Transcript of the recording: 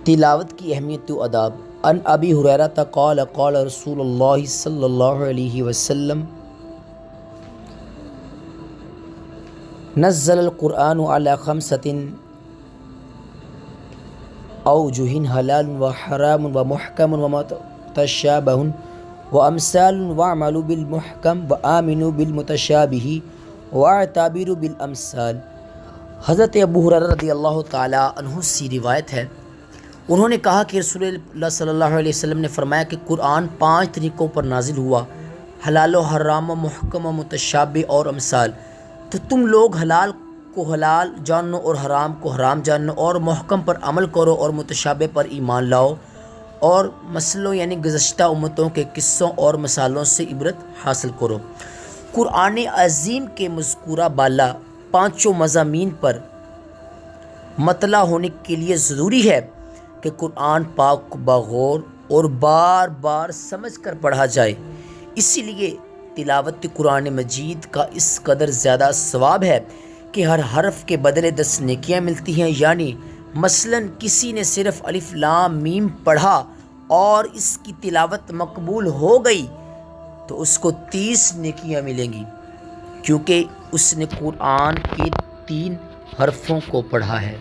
تلاوت کی اہمیت و آداب۔ ان ابی ہریرہ قال قال رسول اللہ صلی اللہ علیہ وسلم نزل القرآن علی خمسۃ اوجہ حلال و حرام و محکم و متشابہ و امثال واعملوا بالمحکم و آمنوا بالمتشابہ واعتبروا بالامثال۔ حضرت ابو ہریرہ رضی اللہ تعالیٰ عنہ سے روایت ہے، انہوں نے کہا کہ رسول اللہ صلی اللہ علیہ وسلم نے فرمایا کہ قرآن 5 طریقوں پر نازل ہوا، حلال و حرام و محکم و متشابہ اور امثال۔ تو تم لوگ حلال کو حلال جانو اور حرام کو حرام جانو، اور محکم پر عمل کرو اور متشابہ پر ایمان لاؤ، اور مسئلوں یعنی گزشتہ امتوں کے قصوں اور مثالوں سے عبرت حاصل کرو۔ قرآن عظیم کے مذکورہ بالا 5 مضامین پر مطلع ہونے کے لیے ضروری ہے کہ قرآن پاک کو بغور اور بار بار سمجھ کر پڑھا جائے۔ اسی لیے تلاوت قرآن مجید کا اس قدر زیادہ ثواب ہے کہ ہر حرف کے بدلے 10 نیکیاں ملتی ہیں، یعنی مثلاً کسی نے صرف الف لام میم پڑھا اور اس کی تلاوت مقبول ہو گئی تو اس کو 30 نیکیاں ملیں گی، کیونکہ اس نے قرآن کے 3 حرفوں کو پڑھا ہے۔